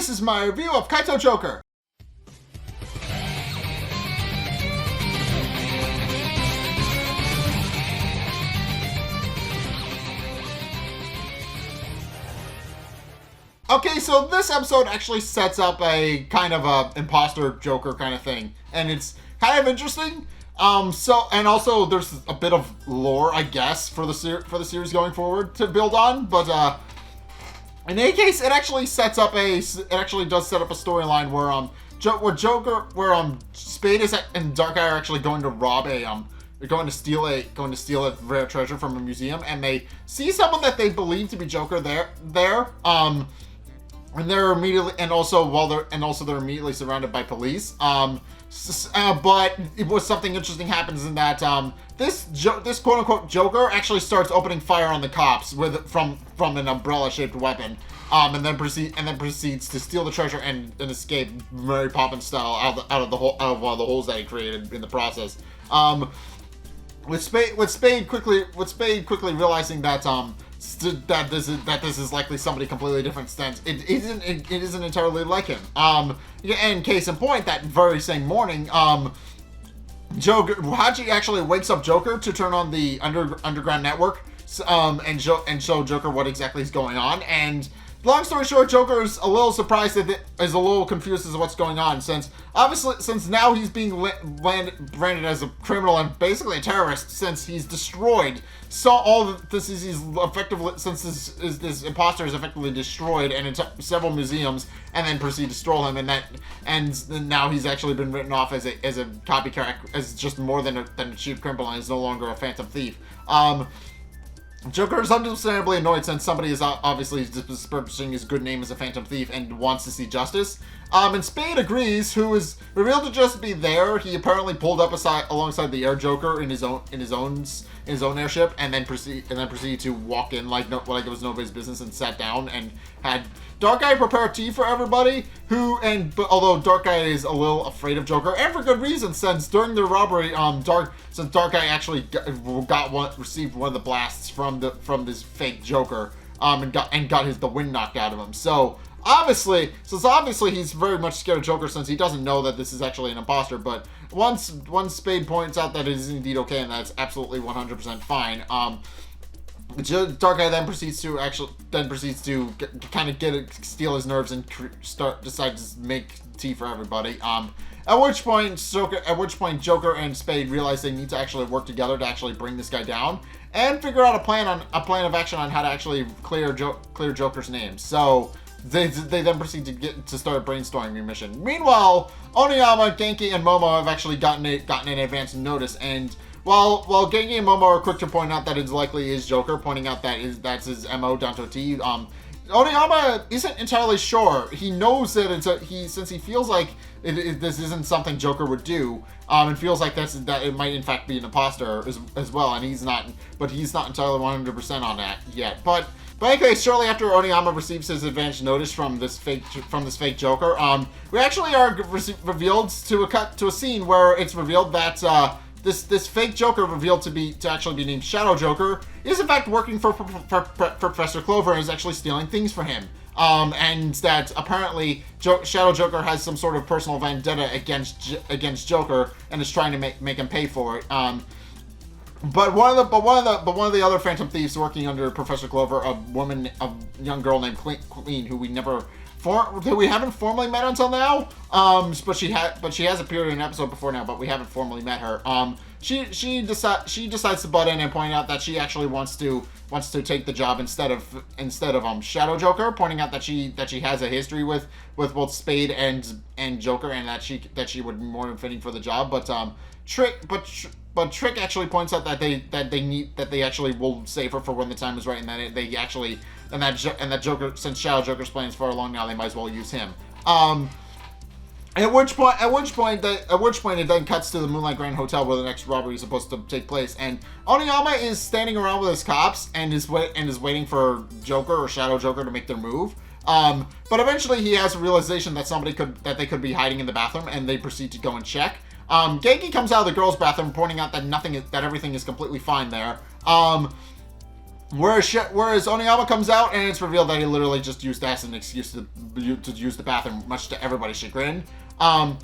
This is my review of Kaitou Joker. Okay, so this episode actually sets up a kind of a imposter Joker kind of thing, and it's kind of interesting. And also there's a bit of lore, I guess, for the series going forward to build on. But in any case, it actually does set up a storyline where Spade and Dark Eye are actually going to rob they're going to steal a rare treasure from a museum, and they see someone that they believe to be Joker there. And they're immediately, they're immediately surrounded by police. But it was something interesting happens in that this quote unquote Joker actually starts opening fire on the cops from an umbrella-shaped weapon, and then proceeds to steal the treasure and escape Mary Poppins style out of one of the holes that he created in the process. With Spade quickly realizing that this is likely somebody completely different since it isn't entirely like him. And case in point, that very same morning, Haji actually wakes up Joker to turn on the underground network, and show Joker what exactly is going on. And long story short, Joker's a little surprised is a little confused as to what's going on, since now he's being branded as a criminal and basically a terrorist, since he's destroyed. So this imposter is effectively destroyed and into several museums, and then proceed to stroll him, and now he's actually been written off as a copycat, as just more than a chief criminal, and is no longer a phantom thief. Joker is understandably annoyed since somebody is obviously disparaging his good name as a phantom thief and wants to see justice. And Spade agrees, who is revealed to just be there. He apparently pulled up alongside the Air Joker in his own airship, and then proceeded to walk in like it was nobody's business, and sat down and had Dark Eye prepare tea for everybody. Although Dark Eye is a little afraid of Joker, and for good reason, since during the robbery, Dark Eye actually received one of the blasts from this fake Joker, and got the wind knocked out of him. So obviously he's very much scared of Joker, since he doesn't know that this is actually an imposter. But once Spade points out that it is indeed okay, and that's absolutely 100% fine, Dark Eye then proceeds to steal his nerves and decide to make tea for everybody. At which point Joker and Spade realize they need to actually work together to actually bring this guy down and figure out a plan of action on how to actually clear Joker's name. So they then proceed to start a brainstorming mission. Meanwhile, Oniyama, Genki, and Momo have actually gotten an advance notice, and while Genki and Momo are quick to point out that it likely is Joker, pointing out that's his MO down to a T, Oniyama isn't entirely sure. He knows that since he feels like this isn't something Joker would do, and feels like that it might in fact be an imposter as well, and he's not entirely 100% on that yet. But anyway, shortly after Oniyama receives his advance notice from this fake Joker, we actually are revealed to a scene where it's revealed that this fake Joker, revealed to actually be named Shadow Joker, is in fact working for Professor Clover and is actually stealing things for him. And that apparently Shadow Joker has some sort of personal vendetta against Joker and is trying to make him pay for it. But one of the other Phantom Thieves working under Professor Clover, a young girl named Queen, who we haven't formally met until now. But she has appeared in an episode before now, but we haven't formally met her. She decides to butt in and point out that she actually wants to take the job instead of Shadow Joker, pointing out that she has a history with both Spade and Joker, and that she would be more than fitting for the job. But Trick actually points out that they actually will save her for when the time is right, and that that Joker, since Shadow Joker's playing is far along now, they might as well use him. At which point it then cuts to the Moonlight Grand Hotel where the next robbery is supposed to take place, and Oniyama is standing around with his cops and is waiting for Joker or Shadow Joker to make their move. But eventually he has a realization that they could be hiding in the bathroom, and they proceed to go and check. Genki comes out of the girls' bathroom, pointing out that everything is completely fine there. Whereas Oniyama comes out and it's revealed that he literally just used that as an excuse to use the bathroom, much to everybody's chagrin. But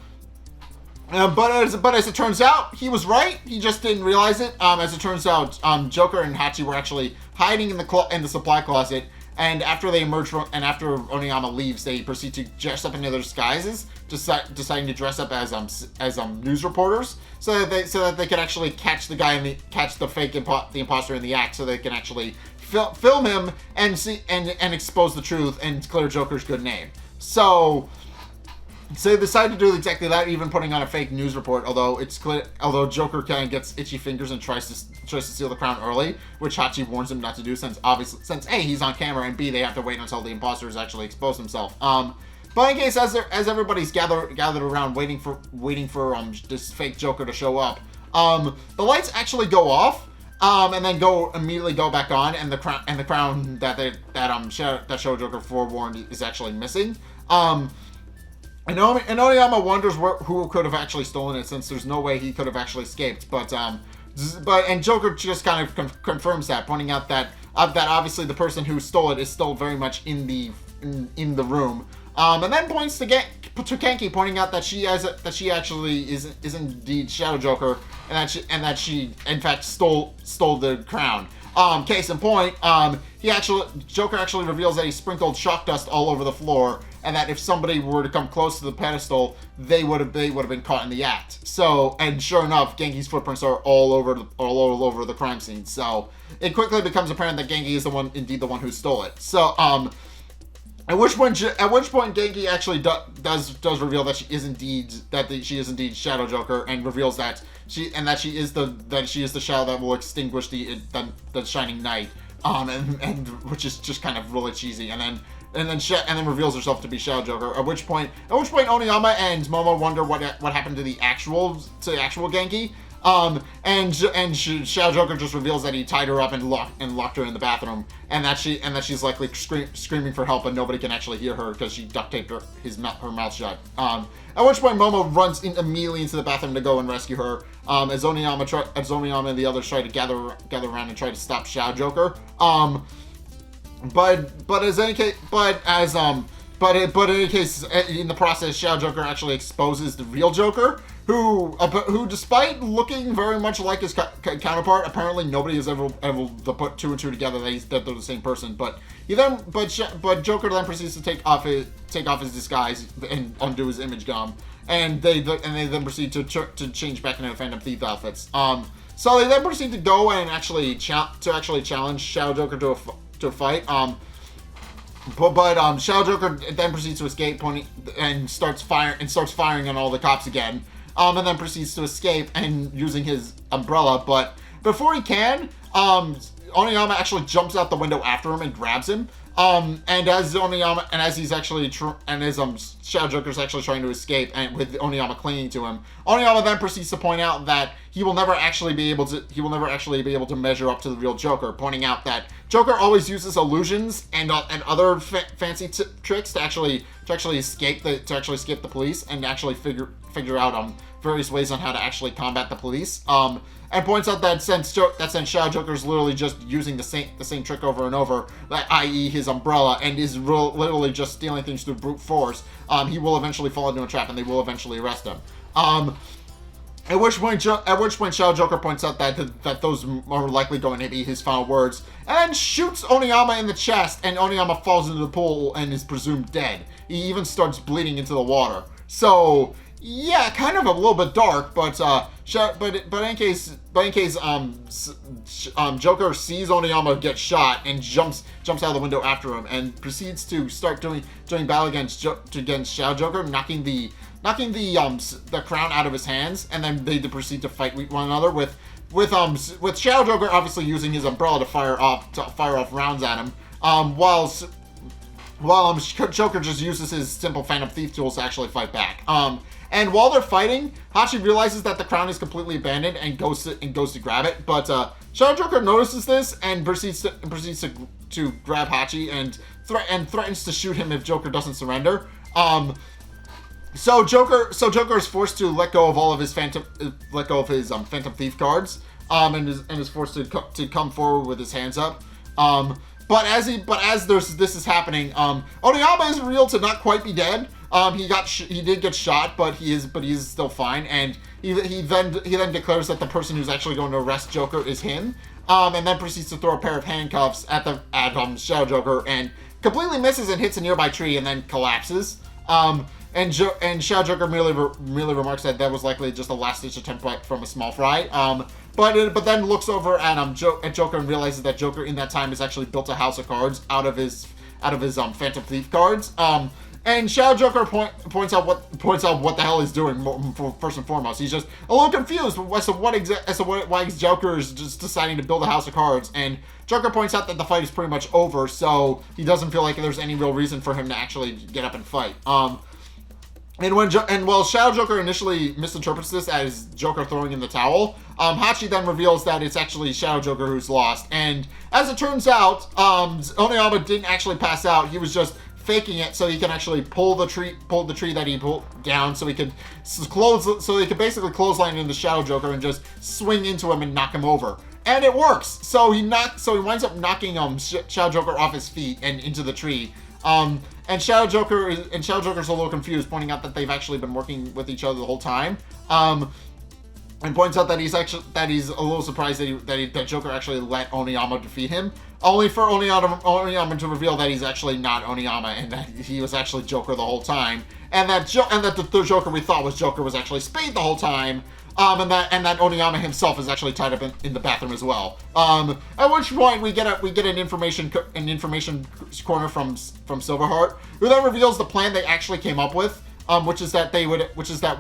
as it turns out, he was right. He just didn't realize it. As it turns out, Joker and Hachi were actually hiding in the supply closet. And after they emerge after Oniyama leaves, they proceed to dress up in their disguises, deciding to dress up as news reporters, so that they can actually catch the imposter in the act, so they can actually film him and expose the truth and clear Joker's good name. So they decide to do exactly that, even putting on a fake news report. Although Joker kind of gets itchy fingers and tries to steal the crown early, which Hachi warns him not to do, since A, he's on camera, and B, they have to wait until the imposter has actually exposed himself. But in case as everybody's gathered around waiting for this fake Joker to show up, the lights actually go off, and then immediately go back on, and the crown that Shadow Joker forewarned is actually missing. And Oniyama wonders who could have actually stolen it, since there's no way he could have actually escaped. But Joker just kind of confirms that, pointing out that obviously the person who stole it is still very much in the room. And then points to Genki, pointing out that she actually is indeed Shadow Joker, and that she in fact stole the crown. Case in point, Joker actually reveals that he sprinkled shock dust all over the floor, and that if somebody were to come close to the pedestal, they would have been caught in the act. So, and sure enough, Genki's footprints are all over the crime scene. So it quickly becomes apparent that Genki is indeed the one who stole it. So, At which point Genki actually does reveal that she is indeed Shadow Joker, and reveals that she is the shadow that will extinguish the shining knight, and which is just kind of really cheesy, and then reveals herself to be Shadow Joker. At which point Oniyama and Momo wonder what happened to the actual Genki. And Shadow Joker just reveals that he tied her up and locked her in the bathroom, and that she's likely screaming for help, and nobody can actually hear her because she duct taped her mouth shut. At which point Momo runs immediately into the bathroom to go and rescue her. As Oniyama and the others try to gather around and try to stop Shadow Joker. But in any case, in the process, Shadow Joker actually exposes the real Joker, who, despite looking very much like his counterpart, apparently nobody has ever put two and two together that they're the same person. But Joker then proceeds to take off his disguise and undo his image gum, and they then proceed to change back into Phantom Thief outfits. So they then proceed to go and actually challenge Shadow Joker to a fight. But Shadow Joker then proceeds to escape, and starts firing on all the cops again. And then proceeds to escape and using his umbrella. But before he can, Oniyama actually jumps out the window after him and grabs him. And as Shadow Joker's actually trying to escape, and with Oniyama clinging to him, Oniyama then proceeds to point out that he will never actually be able to measure up to the real Joker, pointing out that Joker always uses illusions and other fancy tricks to actually escape the police, and actually figure out various ways on how to actually combat the police. And points out that since Shadow Joker's literally just using the same trick over and over, i.e. his umbrella, and is literally just stealing things through brute force, he will eventually fall into a trap, and they will eventually arrest him. At which point Shadow Joker points out that those are likely going to be his final words, and shoots Oniyama in the chest, and Oniyama falls into the pool and is presumed dead. He even starts bleeding into the water. So yeah, kind of a little bit dark, but in case Joker sees Oniyama get shot and jumps out of the window after him, and proceeds to start doing battle against Shadow Joker, knocking the crown out of his hands, and then they proceed to fight one another with Shadow Joker obviously using his umbrella to fire off rounds at him, while Joker just uses his simple Phantom Thief tools to actually fight back. And while they're fighting, Hachi realizes that the crown is completely abandoned and goes to grab it. But Shadow Joker notices this and proceeds to grab Hachi and threatens to shoot him if Joker doesn't surrender. So Joker is forced to let go of his Phantom Thief cards, and is forced to come forward with his hands up. But as this is happening, Oniyama is revealed to not quite be dead. He did get shot, but he is still fine. And he then declares that the person who's actually going to arrest Joker is him. And then proceeds to throw a pair of handcuffs at Shadow Joker and completely misses and hits a nearby tree and then collapses. And Shadow Joker merely remarks that was likely just a last-ditch attempt from a small fry. But then looks over at Joker and realizes that Joker in that time has actually built a house of cards out of his Phantom Thief cards. And Shadow Joker points out what the hell he's doing. First and foremost, he's just a little confused as to why Joker is just deciding to build a house of cards. And Joker points out that the fight is pretty much over, so he doesn't feel like there's any real reason for him to actually get up and fight. And while Shadow Joker initially misinterprets this as Joker throwing in the towel, Hachi then reveals that it's actually Shadow Joker who's lost. And as it turns out, Oniyama didn't actually pass out. He was just faking it so he can actually pull the tree that he pulled down, so he could basically clothesline into Shadow Joker and just swing into him and knock him over. And it works. So he winds up knocking Shadow Joker off his feet and into the tree. And Shadow Joker's a little confused, pointing out that they've actually been working with each other the whole time. And points out that he's a little surprised that Joker actually let Oniyama defeat him, only for Oniyama to reveal that he's actually not Oniyama and that he was actually Joker the whole time, and that the Joker we thought was Joker was actually Spade the whole time. And that Oniyama himself is actually tied up in the bathroom as well. At which point we get an information corner from Silverheart, who then reveals the plan they actually came up with, which is that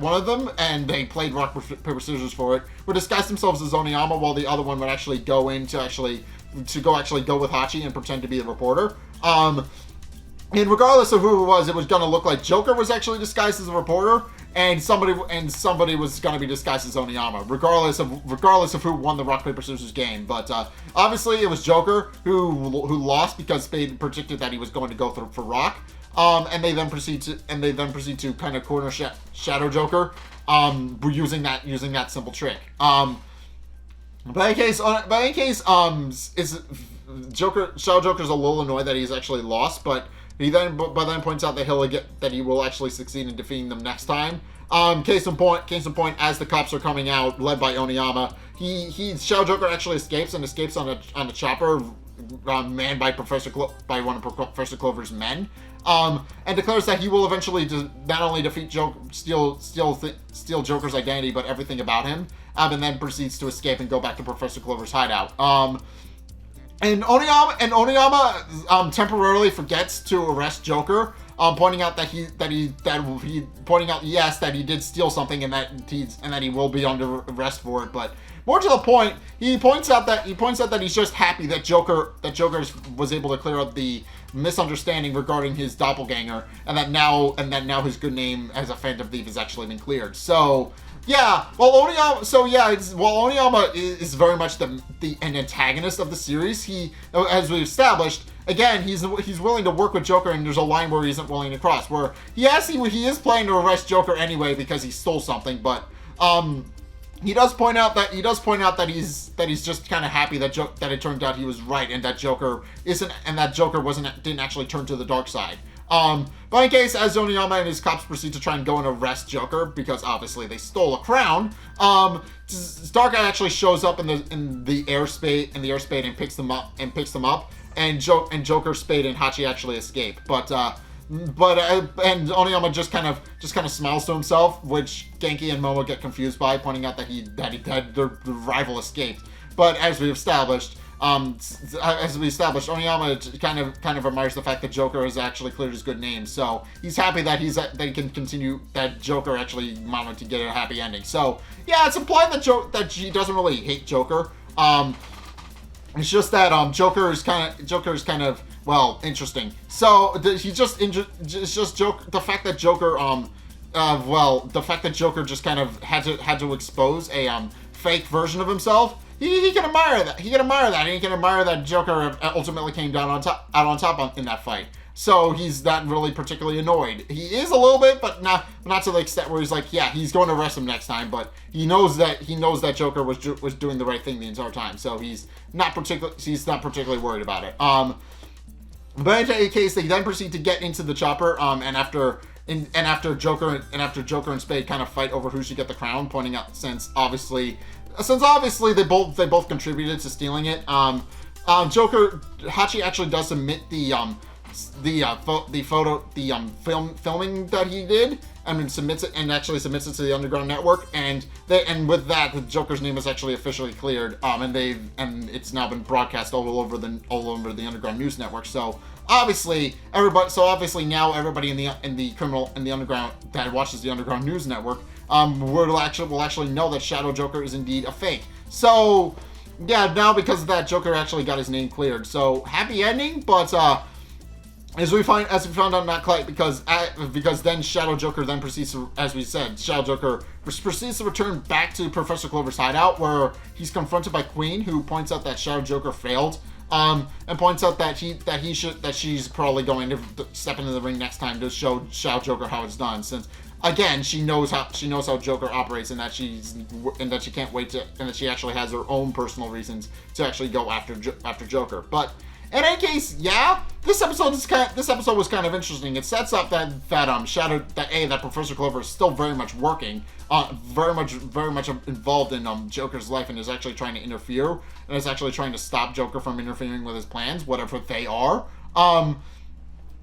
one of them, and they played rock paper scissors for it, would disguise themselves as Oniyama, while the other one would actually go in to go with Hachi and pretend to be the reporter. And regardless of who it was going to look like Joker was actually disguised as a reporter, and somebody was going to be disguised as Oniyama, regardless of who won the rock paper scissors game. But obviously it was Joker who lost because Spade predicted that he was going to go for rock. And they then proceed to kind of corner Shadow Joker, using that simple trick. But in case, Shadow Joker's a little annoyed that he's actually lost, but he then points out that he will actually succeed in defeating them next time. Case in point, as the cops are coming out, led by Oniyama, Shadow Joker actually escapes on a chopper, manned by one of Professor Clover's men, and declares that he will eventually not only defeat steal Joker's identity, but everything about him, and then proceeds to escape and go back to Professor Clover's hideout. And Oniyama temporarily forgets to arrest Joker, pointing out that he did steal something and that he will be under arrest for it. But more to the point, he points out that he's just happy that Joker was able to clear up the misunderstanding regarding his doppelganger, and that now his good name as a Phantom Thief has actually been cleared. So yeah, while Oniyama is very much an antagonist of the series, he, as we established, again, he's willing to work with Joker, and there's a line where he isn't willing to cross, where he is planning to arrest Joker anyway because he stole something, but he does point out that he's just kind of happy that it turned out he was right, and that Joker didn't actually turn to the dark side. But in case, as Oniyama and his cops proceed to try and go and arrest Joker, because obviously they stole a crown, Darkeye actually shows up in the airspace and picks them up, and Joker, Spade, and Hachi actually escape. But Oniyama just kind of smiles to himself, which Genki and Momo get confused by, pointing out that their rival escaped. But as we established, Oniyama kind of admires the fact that Joker has actually cleared his good name, so he's happy that he can continue, that Joker actually managed to get a happy ending. So yeah, it's implied that he doesn't really hate Joker. It's just that Joker is kind of well, interesting. So the fact that Joker just kind of had to expose a fake version of himself. He can admire that. And he can admire that Joker ultimately came out on top in that fight. so he's not really particularly annoyed. He is a little bit, but not to the extent where he's like, yeah, he's going to arrest him next time, but he knows that Joker was doing the right thing the entire time, so he's not particularly worried about it. But in any case, they then proceed to get into the chopper, and after Joker and Spade kind of fight over who should get the crown, pointing out since obviously they both contributed to stealing it. Joker Hachi actually does submit filming that he did, and submits it to the Underground Network, and with that, the Joker's name is actually officially cleared, and it's now been broadcast all over the Underground News Network. So obviously now everybody in the Underground that watches the Underground News Network will actually know that Shadow Joker is indeed a fake. So yeah, now because of that, Joker actually got his name cleared. So happy ending, but as we found out, not quite, because then Shadow Joker then proceeds to, as we said, Shadow Joker proceeds to return back to Professor Clover's hideout, where he's confronted by Queen, who points out that Shadow Joker failed, and points out that she's probably going to step into the ring next time to show Shadow Joker how it's done, since again she knows how Joker operates, and that she can't wait to, and that she actually has her own personal reasons to actually go after Joker. But in any case, yeah, this episode was kind of interesting. It sets up that Professor Clover is still very much working, very much involved in Joker's life, and is actually trying to interfere, and is actually trying to stop Joker from interfering with his plans, whatever they are.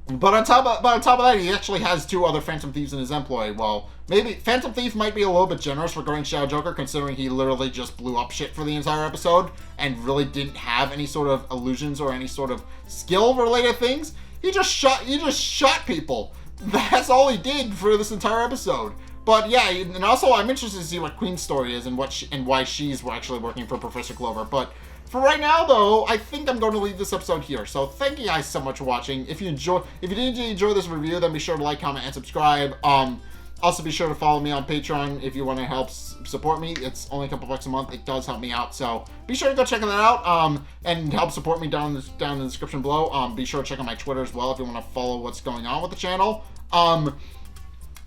But on top of that, he actually has 2 other Phantom Thieves in his employ. Well, maybe Phantom Thief might be a little bit generous regarding Shadow Joker, considering he literally just blew up shit for the entire episode and really didn't have any sort of illusions or any sort of skill-related things. He just shot people. That's all he did for this entire episode. But yeah, and also I'm interested to see what Queen's story is and why she's actually working for Professor Clover. But for right now, though, I think I'm going to leave this episode here. So thank you guys so much for watching. If you did enjoy this review, then be sure to like, comment, and subscribe. Also, be sure to follow me on Patreon if you want to help support me. It's only a couple bucks a month. It does help me out. So be sure to go check that out and help support me down in the description below. Be sure to check out my Twitter as well if you want to follow what's going on with the channel.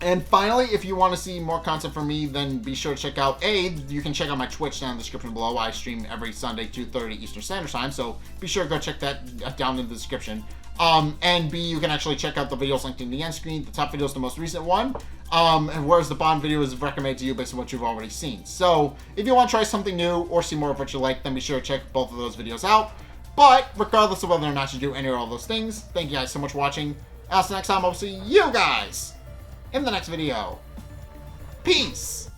And finally, if you want to see more content from me, then be sure to check out you can check out my Twitch down in the description below. I stream every Sunday, 2:30 Eastern Standard Time, so be sure to go check that down in the description. And B, you can actually check out the videos linked in the end screen. The top video is the most recent one, and whereas the Bond video is recommended to you based on what you've already seen. So if you want to try something new or see more of what you like, then be sure to check both of those videos out. But regardless of whether or not you do any or all those things, thank you guys so much for watching. Until next time, I'll see you guys in the next video. Peace!